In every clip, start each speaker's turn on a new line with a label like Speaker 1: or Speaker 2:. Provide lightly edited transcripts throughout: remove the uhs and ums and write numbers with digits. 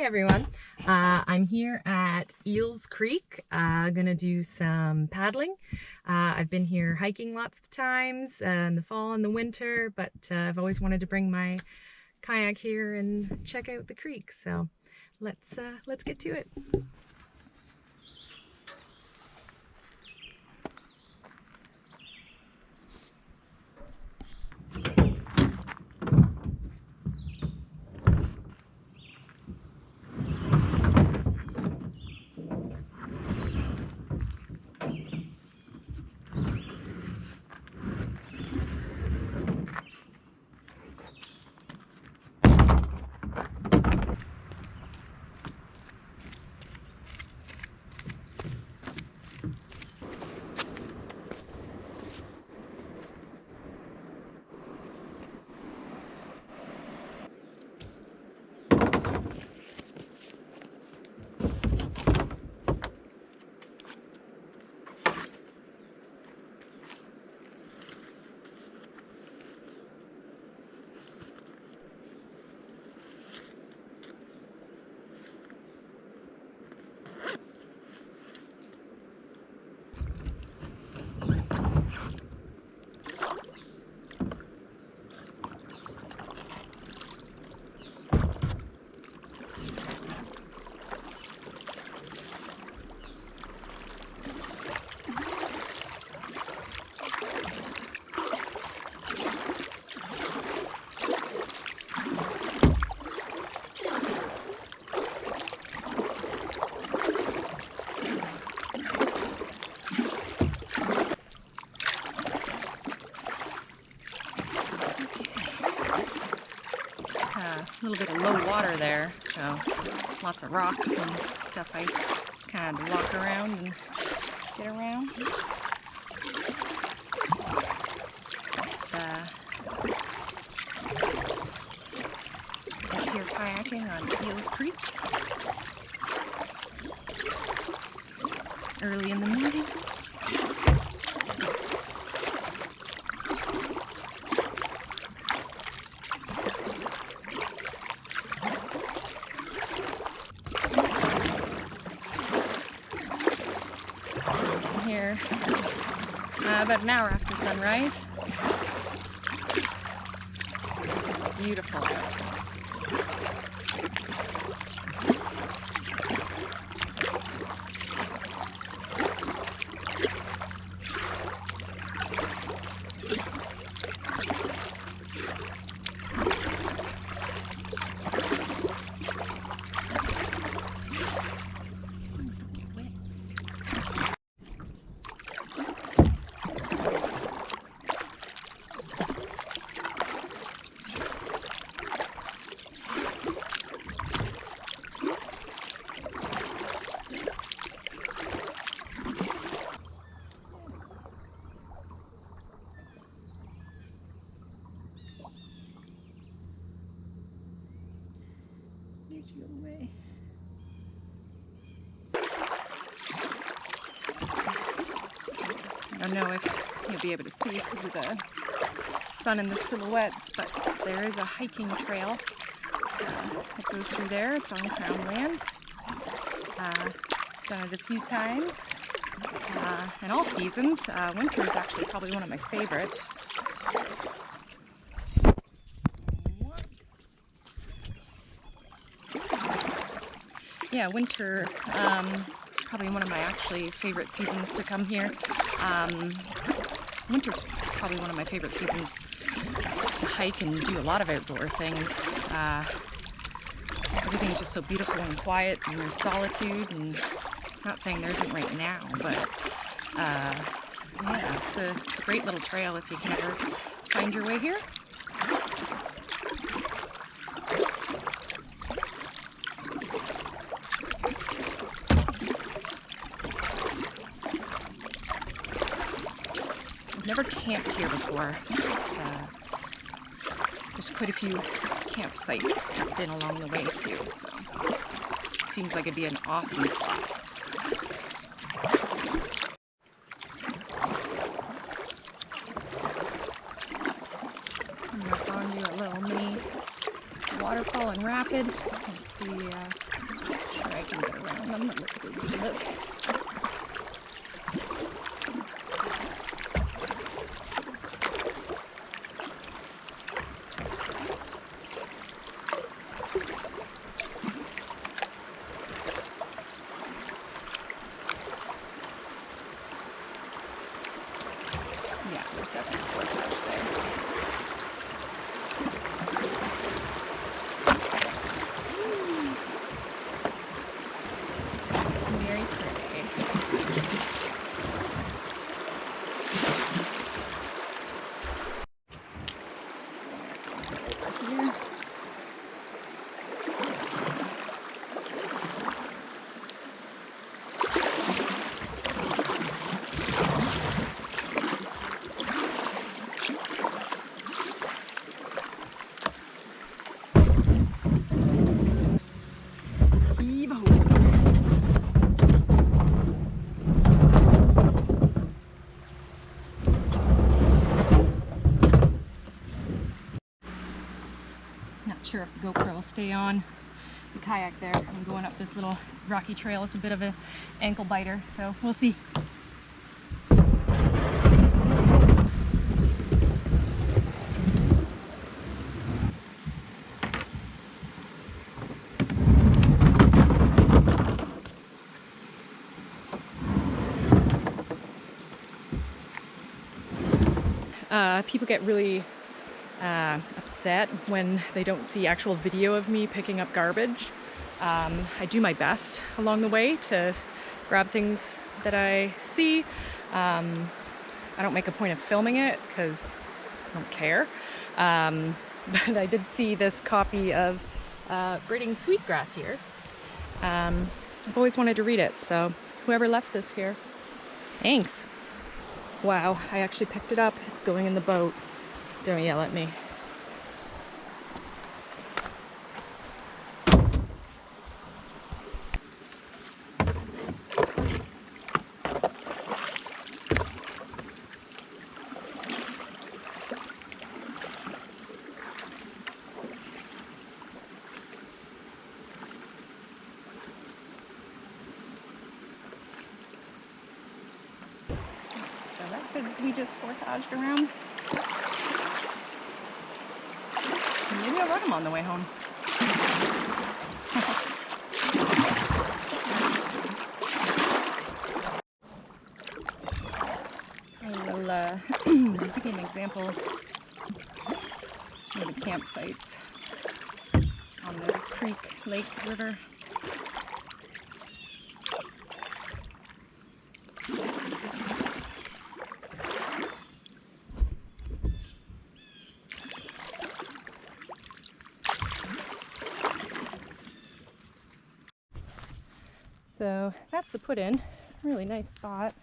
Speaker 1: Hey everyone, I'm here at Eels Creek, gonna do some paddling. I've been here hiking lots of times in the fall and the winter, but I've always wanted to bring my kayak here and check out the creek, so let's get to it. A little bit of low water there, so lots of rocks and stuff I kind of walk around and get around. But, out here kayaking on Eels Creek early in the morning. Here about an hour after sunrise. Beautiful. Where'd you go away? I don't know if you'll be able to see because of the sun and the silhouettes, but there is a hiking trail that goes through there. It's on Crown land. Done it a few times, in all seasons. Winter is actually probably one of my favorites. Yeah, winter probably one of my actually favorite seasons to come here. Winter's probably one of my favorite seasons to hike and do a lot of outdoor things. Everything's just so beautiful and quiet, and there's solitude, and I'm not saying there isn't right now, but yeah, it's a great little trail if you can ever find your way here. I've never camped here before. There's quite a few campsites tucked in along the way too, so it seems like it'd be an awesome spot. I'm up onto a little mini waterfall and rapid. You can see can get around them. Let's go take a look. Yeah, there's definitely a waterfalls there. Very pretty. Here. Not sure if the GoPro will stay on the kayak there. I'm going up this little rocky trail. It's a bit of an ankle biter, so we'll see. People get really upset when they don't see actual video of me picking up garbage. I do my best along the way to grab things that I see. I don't make a point of filming it because I don't care. But I did see this copy of Breeding Sweetgrass here. I've always wanted to read it, so whoever left this here, thanks. Wow, I actually picked it up. It's going in the boat. Don't yell at me. So that goods we just portaged around. Maybe I'll run them on the way home. I will give you an example of the campsites on this creek, lake, river. So that's the put-in. Really nice spot.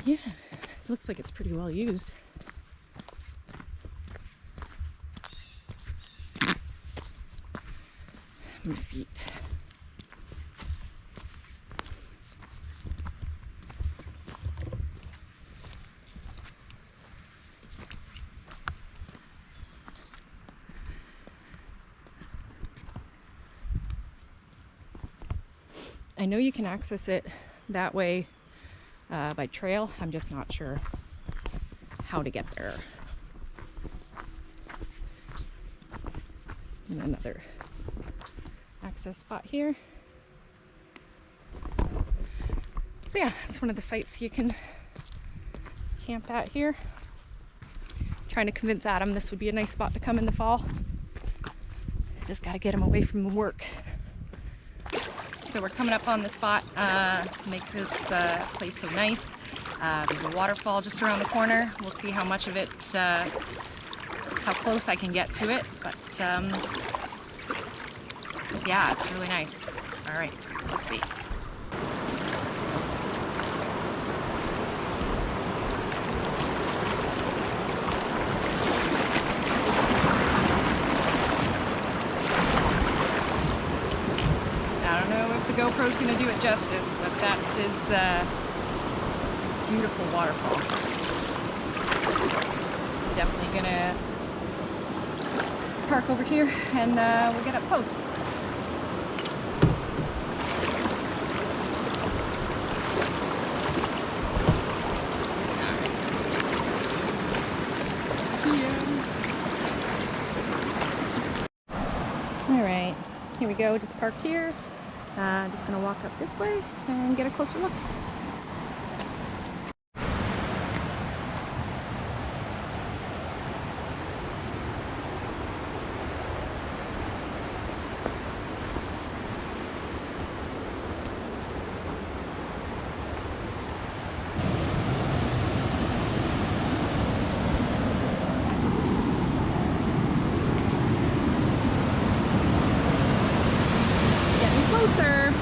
Speaker 1: Yeah, it looks like it's pretty well used. My feet. I know you can access it that way by trail. I'm just not sure how to get there. And another access spot here. So yeah, it's one of the sites you can camp at here. Trying to convince Adam this would be a nice spot to come in the fall. Just got to get him away from work. So we're coming up on the spot, makes this place so nice. There's a waterfall just around the corner. We'll see how much of it, how close I can get to it, but yeah, it's really nice. All right, let's see. The GoPro's going to do it justice, but that is a beautiful waterfall. Definitely going to park over here and we'll get up close. Alright, here we go, just parked here. Just gonna walk up this way and get a closer look. Closer.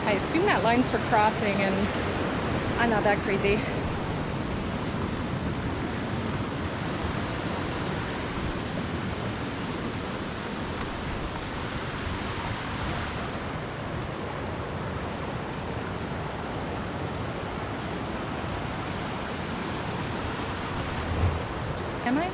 Speaker 1: I assume that line's for crossing, and I'm not that crazy. Am I?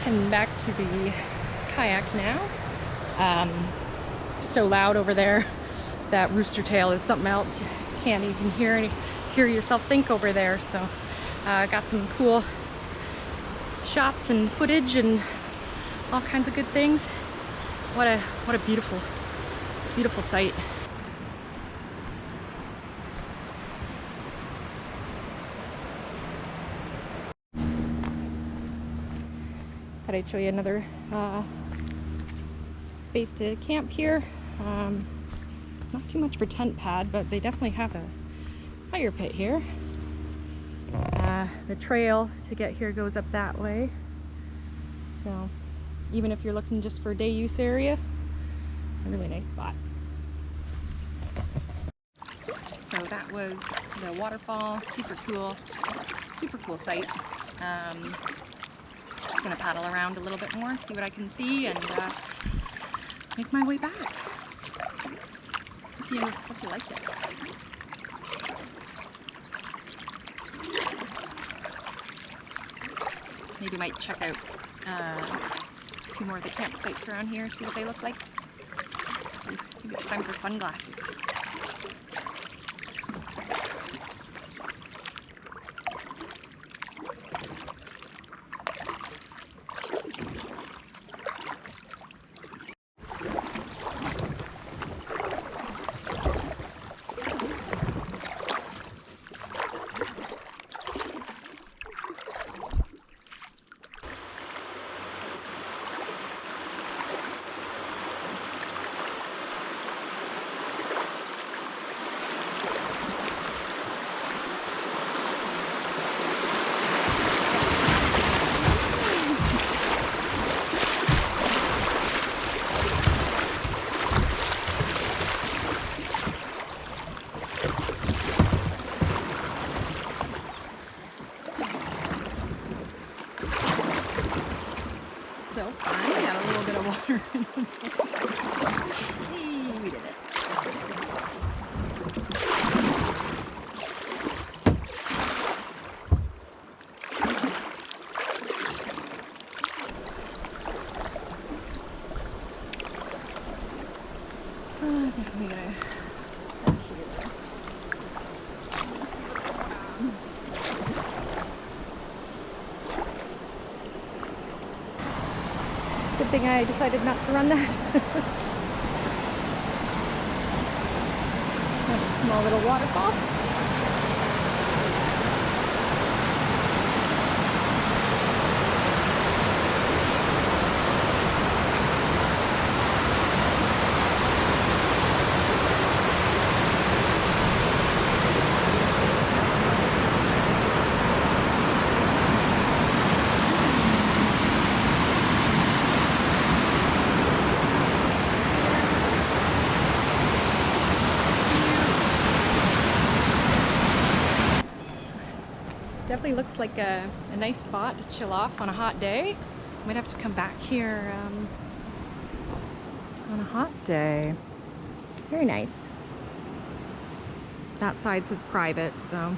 Speaker 1: Heading back to the kayak now. So loud over there. That rooster tail is something else. You can't even hear yourself think over there. So got some cool shots and footage and all kinds of good things. What a beautiful, beautiful sight. Thought I'd show you another space to camp here. Not too much for tent pad, but they definitely have a fire pit here. The trail to get here goes up that way. So even if you're looking just for a day use area, a really nice spot. So that was the waterfall, super cool site. Just gonna paddle around a little bit more, see what I can see, and make my way back. Hope you liked it. Maybe might check out a few more of the campsites around here, see what they look like. I think it's time for sunglasses. water. Hey, we did it. Definitely gonna back here. Let's see what's going on. Good thing I decided not to run that. A small little waterfall. Definitely looks like a nice spot to chill off on a hot day. Might have to come back here on a hot day. Very nice. That side says private, so.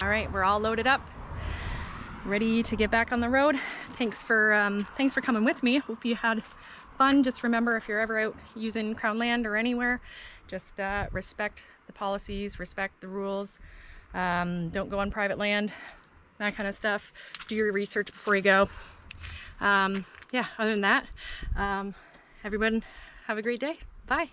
Speaker 1: All right, we're all loaded up, ready to get back on the road. Thanks for coming with me. Hope you had fun. Just remember, if you're ever out using Crown land or anywhere, just respect the policies, respect the rules. Don't go on private land, that kind of stuff. Do your research before you go. Yeah, other than that, everyone have a great day. Bye.